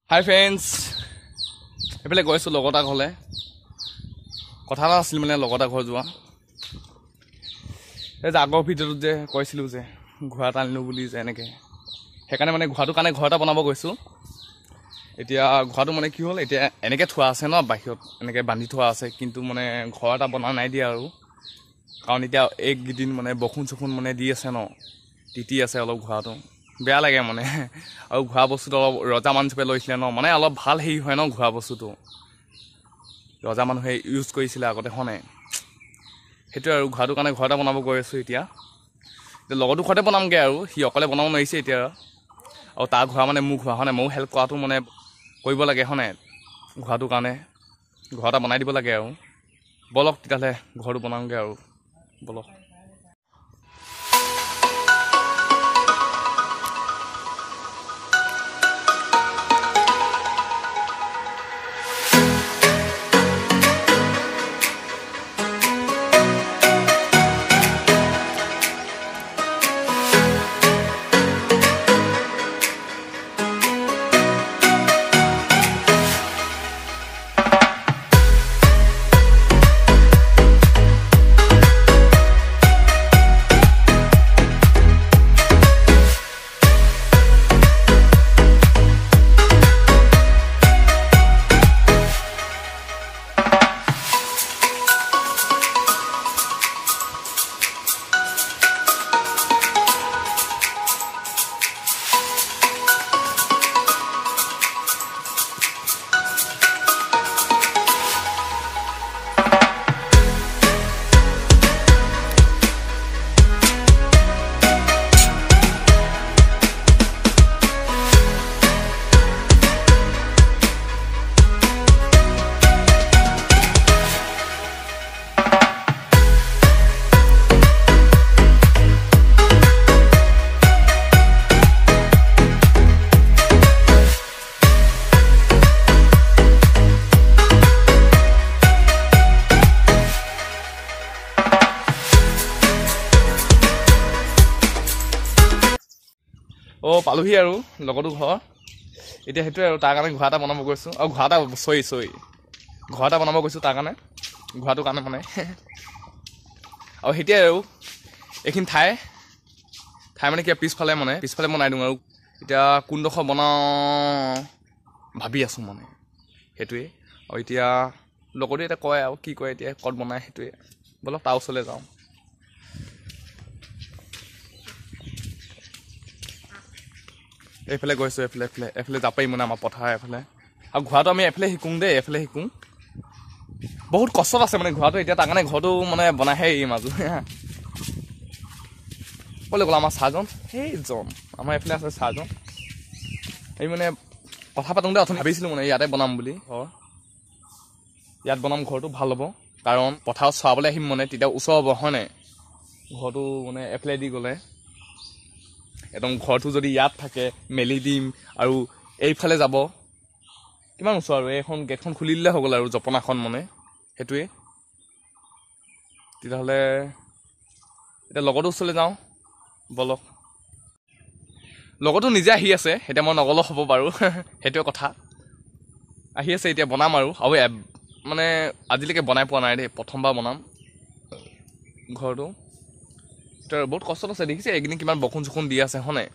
হাই friends, এইফালে গৈছোঁ লগৰ ঘৰলে। কথা এটা আছিল মানে লগৰ ঘৰ যোৱা। এই যে আগৰ ভিডিঅ'টোত যে কৈছিলোঁ যে ঘোঁৰা এটা আনিলোঁ বুলি যে এনেকৈ, সেইকাৰণে মানে ঘোঁৰাটোৰ কাৰণে ঘৰ এটা বনাব গৈছোঁ। এতিয়া ঘোঁৰাটো মানে কি হ'ল, এতিয়া এনেকৈ থোৱা আছে ন বাহিৰত, এনেকৈ বান্ধি থোৱা আছে, কিন্তু মানে ঘৰ এটা বনাই নাই দিয়া আৰু। কাৰণ এতিয়া এইকেইদিন মানে বৰষুণ চৰষুণ মানে দি আছে ন, তিতি আছে অলপ ঘোঁৰাটো, বেয়া লাগে মানে। আৰু ঘোঁৰা বস্তুটো অলপ ৰজা মানুহে লৈছিলে ন, মানে অলপ ভাল হেৰি হয় ন ঘোঁৰা বস্তুটো, ৰজা মানুহে ইউজ কৰিছিলে আগতে হয়নে। সেইটোৱে আৰু ঘোঁৰাটোৰ কাৰণে ঘৰ এটা বনাব গৈ আছোঁ এতিয়া লগৰটো ঘৰতে বনামগৈ আৰু, সি অকলে বনাব নোৱাৰিছে এতিয়া। আৰু তাৰ ঘোঁৰা মানে মোৰ ঘোঁৰা হয়নে, ময়ো হেল্প কৰাটো মানে কৰিব লাগে হয়নে, ঘোঁৰাটোৰ কাৰণে ঘৰ এটা বনাই দিব লাগে আৰু। ব'লক তেতিয়াহ'লে ঘৰটো বনাওঁগৈ আৰু ব'লক। পালোহি আৰু লগতো ঘৰ। এতিয়া সেইটোৱে আৰু, তাৰ কাৰণে ঘৰ এটা বনাব গৈছোঁ। আৰু ঘৰ এটা ঘৰ এটা বনাব গৈছোঁ তাৰ কাৰণে, ঘৰটোৰ কাৰণে মানে। আৰু সেইটোৱে আৰু, এইখিনি ঠাই মানে কিবা পিছফালে বনাই দিওঁ আৰু। এতিয়া কোনডোখৰ বনাওঁ ভাবি আছোঁ মানে, সেইটোৱে। আৰু এতিয়া লগতে এতিয়া কয় আৰু কি কয় এতিয়া ক'ত বনায়, সেইটোৱে। ব'লক তাৰ ওচৰলৈ যাওঁ। এইফালে গৈছোঁ, এইফালে যাব পাৰিম মানে আমাৰ পথাৰ এইফালে। আৰু ঘোঁৰাটো আমি এইফালে শিকোঁ দেই, এইফালে শিকোঁ। বহুত কষ্টত আছে মানে ঘোঁৰাটো এতিয়া, তাৰ কাৰণে ঘৰটো মানে বনাইহে এৰিম মাজু। ক'লৈ গ'ল আমাৰ চাহজন? সেইজন আমাৰ এইফালে আছে চাহজন। এই মানে কথা পাতোঁতে অথনি ভাবিছিলোঁ মানে ইয়াতে বনাম বুলি ঘৰ। ইয়াত বনাম ঘৰটো ভাল হ'ব, কাৰণ পথাৰত চৰাবলৈ আহিম মানে, তেতিয়া ওচৰ হ'ব হয়নে। ঘৰটো মানে এইফালে দি গ'লে একদম, ঘৰটো যদি ইয়াত থাকে মেলি দিম আৰু এইফালে যাব কিমান ওচৰ আৰু, এইখন গেটখন খুলি দিলে হৈ গ'ল আৰু, জপনাখন মানে সেইটোৱে। তেতিয়াহ'লে এতিয়া লগৰটো ওচৰলৈ যাওঁ ব'লক। লগৰটো নিজে আহি আছে, এতিয়া মই নগলেও হ'ব বাৰু। সেইটোৱে কথা, আহি আছে এতিয়া বনাম আৰু মানে আজিলৈকে বনাই পোৱা নাই দেই, প্ৰথমবাৰ বনাম ঘৰটো। বহুত কষ্টত আছে দেখিছে, এইকেইদিন কিমান বৰষুণ চৰষুণ দি আছে হয়নে।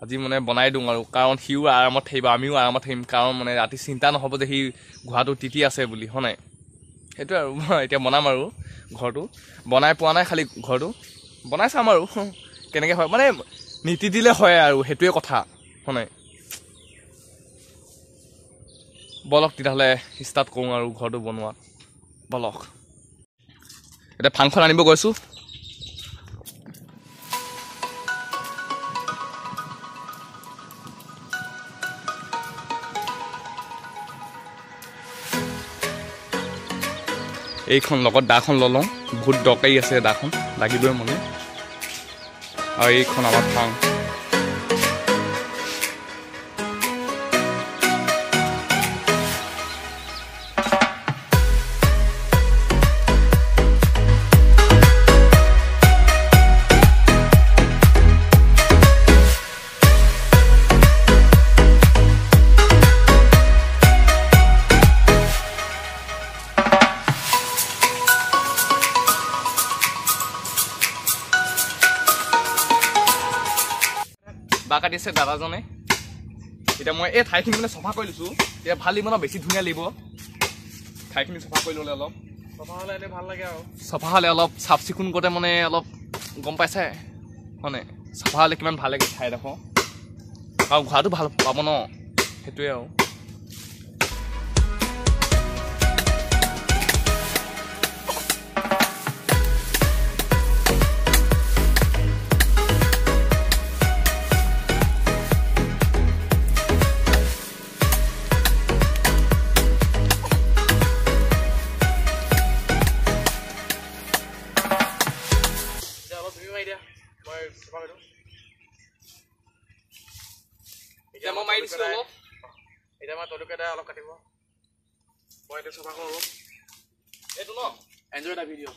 আজি মানে বনাই দিওঁ আৰু, কাৰণ সিও আৰামত থাকিব, আমিও আৰামত থাকিম, কাৰণ মানে ৰাতি চিন্তা নহ'ব যে সি ঘোঁৰাটো তিতি আছে বুলি হয়নে। সেইটোৱে আৰু, এতিয়া বনাম আৰু ঘৰটো। বনাই পোৱা নাই, খালি ঘৰটো বনাই চাম আৰু কেনেকৈ হয়, মানে নিতিতিলে হয় আৰু, সেইটোৱে কথা হয়নে। ব'লক তেতিয়াহ'লে ষ্টাৰ্ট কৰোঁ আৰু ঘৰটো বনোৱা, ব'লক। এতিয়া ফাংখন আনিব গৈছোঁ। এইখন লগত দাখন লৈ লওঁ, বহুত দৰকাৰী আছে দাখন, লাগিবই মানে। আৰু এইখন আমাৰ ফাং। কাটিছে দাদাজনে এতিয়া মই এই ঠাইখিনি মানে চফা কৰি লৈছোঁ এতিয়া ভাল লাগিব ন বেছি ধুনীয়া লাগিব ঠাইখিনি চফা কৰি ল'লে অলপ চফা হ'লে এনে ভাল লাগে আৰু চফা হ'লে অলপ চাফ চিকুণ কৰোঁতে মানে অলপ গম পাইছে মানে চাফা হ'লে কিমান ভাল লাগে ঠাইডোখৰ আৰু ঘোঁৰাটো ভাল পাব ন সেইটোৱে আৰু এতিয়া মই মাৰি দিছোঁ অলপ এতিয়া মই তলুকে দাই অলপ কাটিব মই এতিয়া চফা কৰোঁ অলপ এইটো ন এনজয় এটা ভিডিঅ'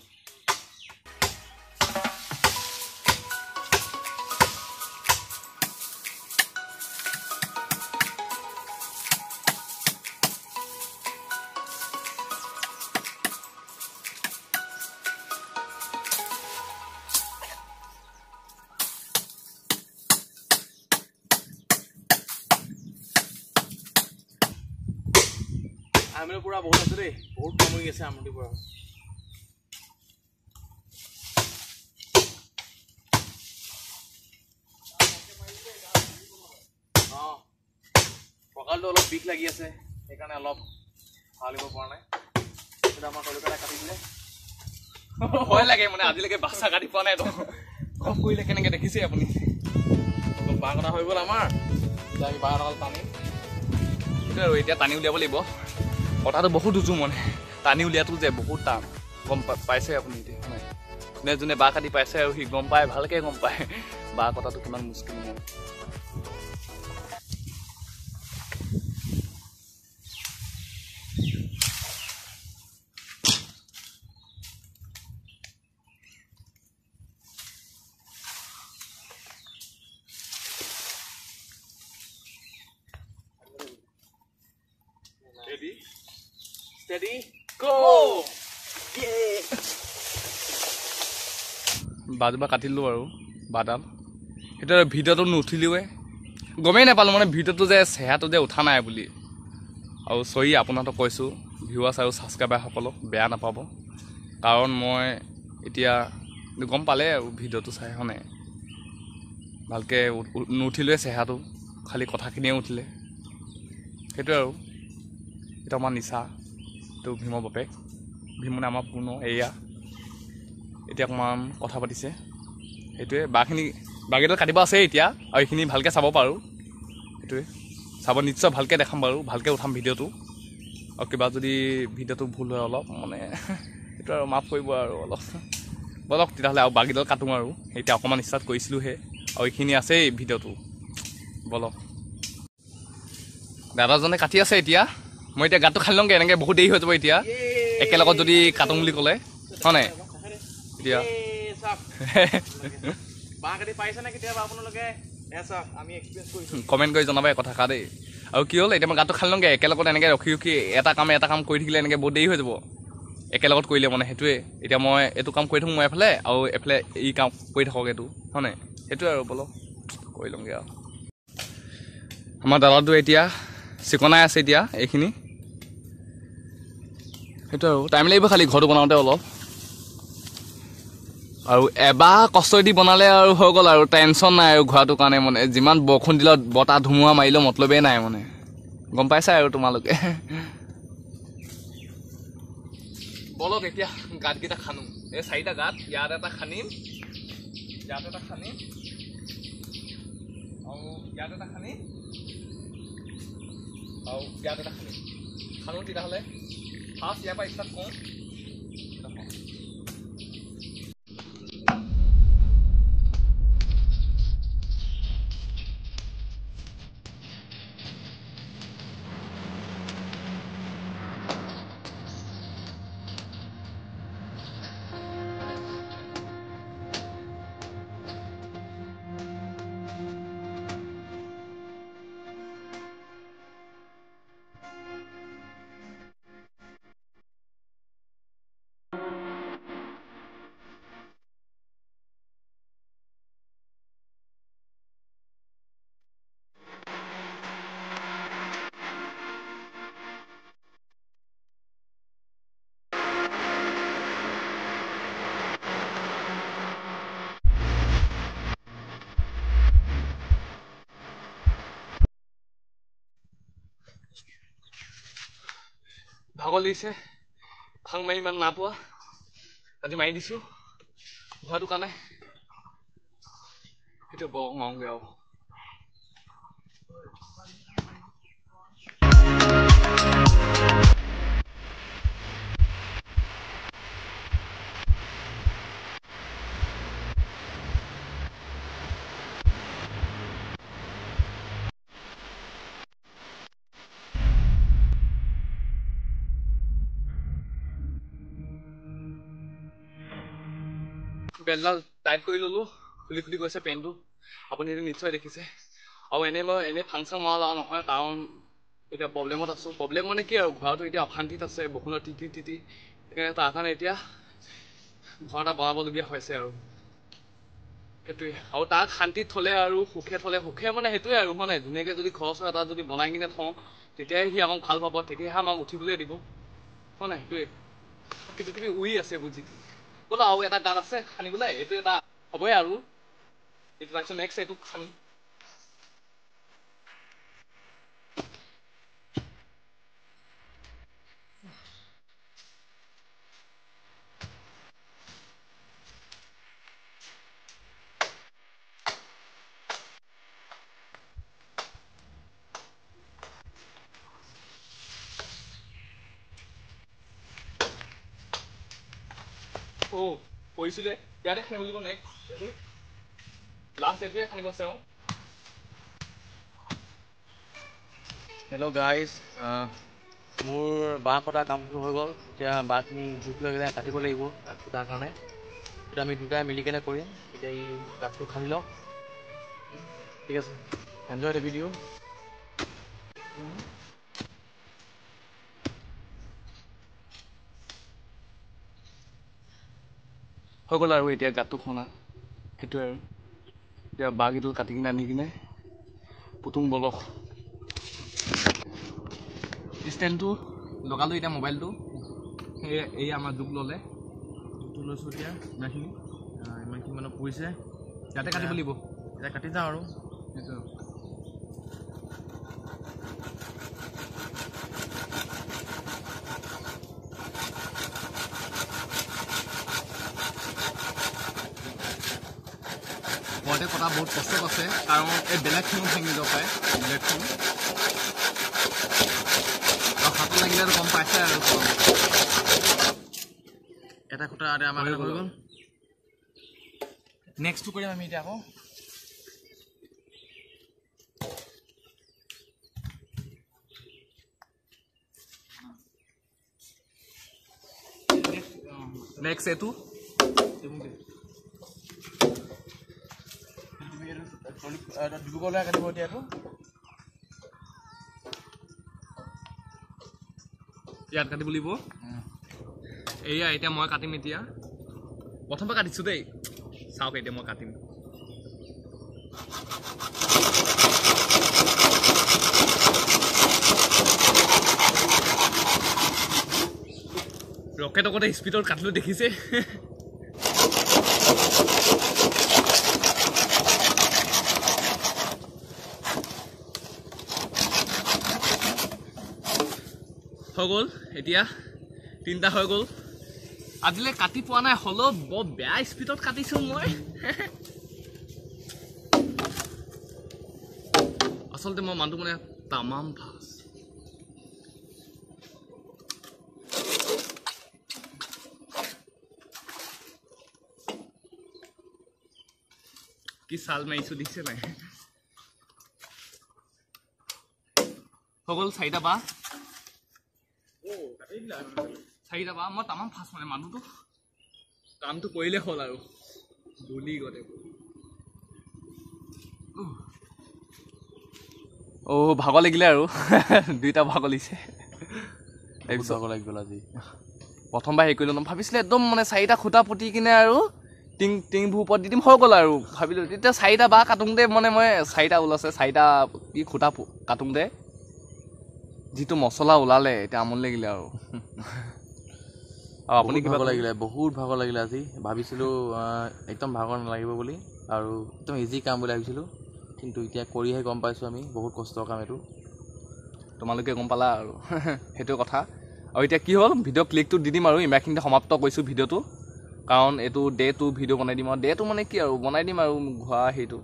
আমুলি পুৰা বহুত আছে দেই বহুত কামুৰি আছে আমুলি পুৰা অঁ কঁকালটো অলপ বিষ লাগি আছে সেইকাৰণে অলপ ভাল দিব পৰা নাই সেইটো আমাৰ তলুকে কাটি দিলে ভয় লাগে মানে আজিলৈকে বাচ্চা কাটি পোৱা নাই কম কৰিলে কেনেকৈ দেখিছে আপুনি বাঁহ কটা হৈ গ'ল আমাৰ এতিয়া আমি বাঁহ কটা টানি সেইটো আৰু এতিয়া টানি উলিয়াব লাগিব কটাটো বহুত উজু মানে টানি উলিয়াটো যে বহুত টান গম পাইছে আপুনি এতিয়া হয় যোনে যোনে বাঁহ কাটি পাইছে আৰু সি গম পায় ভালকৈ গম পায় বাঁহ কটাটো কিমান মুস্কিল মোৰ Ready? Steady, go! বাজবা কাটিলোঁ আৰু বাদাল সেইটো আৰু ভিডিঅ'টো নুঠিলোৱে গমেই নাপালোঁ মানে ভিডিঅ'টো যে চেহেৰাটো যে উঠা নাই বুলি আৰু চৰি আপোনালোকক কৈছোঁ ভিউৱাৰ্ছ আৰু ছাবস্ক্ৰাইবাৰসকলক বেয়া নাপাব কাৰণ মই এতিয়া গম পালে আৰু ভিডিঅ'টো চাই হয়নে ভালকৈ নুঠিলোৱে চেহেৰাটো খালি কথাখিনিয়ে উঠিলে সেইটোৱে আৰু এইটো আমাৰ নিচা এইটো ভীমৰ বাপেক ভীম মানে আমাৰ পূৰ্ণ এয়া এতিয়া অকণমান কথা পাতিছে সেইটোৱে বাঁহকেইডাল কাটিব আছে এতিয়া আৰু এইখিনি ভালকৈ চাব পাৰোঁ সেইটোৱে চাব নিশ্চয় ভালকৈ দেখাম বাৰু ভালকৈ উঠাম ভিডিঅ'টো আৰু কিবা যদি ভিডিঅ'টো ভুল হয় অলপ মানে সেইটো আৰু মাফ কৰিব আৰু অলপ বলক তেতিয়াহ'লে আৰু বাঁহকেইডাল কাটোঁ আৰু এতিয়া অকণমান ষ্টাৰ্ট কৰিছিলোঁহে আৰু এইখিনি আছেই ভিডিঅ'টো বলক দাদাজনে কাটি আছে এতিয়া মই এতিয়া গাঁতটো খালি লওঁগৈ এনেকৈ বহুত দেৰি হৈ যাব এতিয়া একেলগত যদি কাটোঁ বুলি ক'লে হয় নাই এতিয়া বাঁহ কাটি পাইছে নে কেতিয়াবা আপোনালোকে আমি এক্সপিৰিয়েঞ্চ কৰিছোঁ কমেণ্ট কৰি জনাবা কথা দেই আৰু কি হ'ল এতিয়া মই গাঁতটো খালি লওঁগৈ একেলগত এনেকৈ ৰখি ৰখি এটা কাম কৰি থাকিলে এনেকৈ বহুত দেৰি হৈ যাব একেলগত কৰিলে মানে সেইটোৱে এতিয়া মই এইটো কাম কৰি থাকোঁ মই এফালে আৰু এফালে এই কাম কৰি থাকক এইটো হয় নাই সেইটোৱে আৰু বলক কৰি লওঁগৈ আৰু আমাৰ দাদাটো এতিয়া চিকনাই আছে এতিয়া এইখিনি সেইটো আৰু টাইম লাগিব খালি ঘৰটো বনাওঁতে অলপ আৰু এবাৰ কষ্ট দি বনালে আৰু হৈ গ'ল আৰু টেনশ্যন নাই আৰু ঘোঁৰাটোৰ কাৰণে মানে যিমান বৰষুণ দিলত বতাহ ধুমুহা মাৰিলেও মতলবেই নাই মানে গম পাইছা আৰু তোমালোকে বলক এতিয়া গাঁতকেইটা খানো এই 4টা গাঁত ইয়াত এটা খান্দিম ইয়াত এটা খান্দিম আৰু ইয়াত এটা খান্দিম আৰু ইয়াত এটা খানো তেতিয়াহ'লে ফাৰ্ষ্ট ইয়াৰ পৰা ষ্টাৰ্ট কৰোঁ ভাগৰ লাগিছে ভাং মাৰি ইমান নাপোৱা আজি মাৰি দিছোঁ ঘোঁৰাটো কাৰণে সেইটো বৰ মাৰোঁগৈ আৰু বেলডাল টাইট কৰি ল'লোঁ খুলি খুলি গৈছে পেনটো আপুনি এইটো নিশ্চয় দেখিছে আৰু এনেই ফাংচন মৰা যোৱা নহয় কাৰণ এতিয়া প্ৰব্লেমত আছোঁ প্ৰব্লেম মানে কি আৰু ঘোঁৰাটো এতিয়া অশান্তিত আছে বৰষুণত তিতি সেইকাৰণে তাৰ কাৰণে এতিয়া ঘৰ এটা বনাবলগীয়া হৈছে আৰু সেইটোৱে আৰু তাক শান্তিত থ'লে আৰু সুখে মানে সেইটোৱে আৰু মানে ধুনীয়াকৈ যদি ঘৰ চৰ এটা যদি বনাই কিনে থওঁ তেতিয়াই সি আমাক ভাল পাব তেতিয়াহে আমাক উঠিবলৈ দিব হয় নাই সেইটোৱে কিন্তু তুমি উৰি আছে বুজি বোলো আৰু এটা গান আছে খানিবলৈ এইটো এটা হ'বই আৰু এইটো তাৰপিছত নেক্সট এইটো খানি কৰিছিলে ইয়াতে খানিব লাগিব নেক্সট এইটো লাষ্ট এইটোৱে খানিব আছে আৰু হেল্ল' গাইজ মোৰ বাঁহ কটা কামটো হৈ গ'ল এতিয়া বাঁহখিনি জোখ লৈ কিনে কাটিব লাগিব তাৰ কাৰণে এতিয়া আমি দুটাই মিলি কেনে কৰিম এতিয়া এই গাঁতটো খান্দি লওঁ ঠিক আছে এনজয় দ্য ভিডিঅ' হৈ গ'ল আৰু এতিয়া গাঁতটো খনা সেইটোৱে আৰু এতিয়া বাঁহকেইডাল কাটি কিনে আনি কিনে পুতুং বলক ষ্টেণ্ডটো লগালোঁ এতিয়া মোবাইলটো সেয়ে এই আমাৰ জোখ ল'লে জোখটো লৈছোঁ এতিয়া ইমানখিনি মানত পৰিছে ইয়াতে কাটিব লাগিব এতিয়া কাটি যাওঁ আৰু সেইটো ঘৰতে কটা বহুত কষ্ট আছে কাৰণ এই বেলেগখিনিও ভাঙি যাব পাৰে বেলেগখিনি আৰু হাতত লাগিলেতো গম পাইছে আৰু এটা খুটা আমাৰ হৈ গ'ল নেক্সটটো কৰিম আমি এতিয়া আকৌ নেক্সট এইটো ডিব্ৰুগড়লৈ কাটিব এতিয়া আকৌ ইয়াত কাটিব লাগিব এয়া এতিয়া মই কাটিম এতিয়া প্ৰথমবাৰ কাটিছোঁ দেই চাওক এতিয়া মই কাটিম ৰকেটকতে স্পীডত কাটিলোঁ দেখিছে হৈ গ'ল এতিয়া তিনিটা হৈ গ'ল আজিলৈ কাটি পোৱা নাই হ'লেও বৰ বেয়া স্পীডত কাটিছোঁ মই আচলতে মই মানুহটো মানে তামাম ফাষ্ট কি চাল মাৰিছোঁ দিছে নাই হৈ গ'ল চাৰিটা বাঁহ মই তামাম ফাষ্ট মানে মানুহটো কামটো কৰিলে হ'ল আৰু গুলি গ'লে ভাগৰ লাগিলে আৰু দুইটা ভাগৰ লাগিছে ভাগৰ লাগি গ'ল আজি প্ৰথমবাৰ হেৰি কৰিলোঁ ভাবিছিলে একদম মানে চাৰিটা খুটা পুতি কিনে আৰু টিংবোৰ ওপৰত দি দিম হৈ গ'ল আৰু ভাবিলোঁ তেতিয়া চাৰিটা বাঁহ কাটোঁতে মানে মই চাৰিটা ওলাইছে চাৰিটা কি খুটা কাটোঁতে যিটো মছলা ওলালে এতিয়া আমনি লাগিলে আৰু আপুনি ভাগৰ লাগিলে বহুত ভাগৰ লাগিলে আজি ভাবিছিলোঁ একদম ভাগৰ নালাগিব বুলি আৰু একদম ইজি কাম বুলি ভাবিছিলোঁ কিন্তু এতিয়া কৰিহে গম পাইছোঁ আমি বহুত কষ্টৰ কাম এইটো তোমালোকে গম পালা আৰু সেইটো কথা আৰু এতিয়া কি হ'ল ভিডিঅ' ক্লিকটো দি দিম আৰু ইমানখিনিতে সমাপ্ত কৰিছোঁ ভিডিঅ'টো কাৰণ এইটো ডে 2 ভিডিঅ' বনাই দিম আৰু ডে 2 মানে কি আৰু বনাই দিম আৰু ঘোৰা সেইটো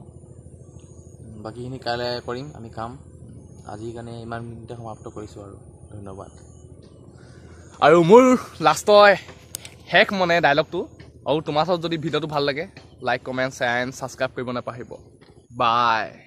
বাকীখিনি কাইলৈ কৰিম আমি কাম আজিৰ কাৰণে ইমানখিনিতে সমাপ্ত কৰিছোঁ আৰু ধন্যবাদ আৰু মোৰ লাষ্টৰ শেষ মানে ডাইলগটো আৰু তোমাৰ ওচৰত যদি ভিডিঅ'টো ভাল লাগে like comment share and subscribe কৰিব নাপাহৰিব বাই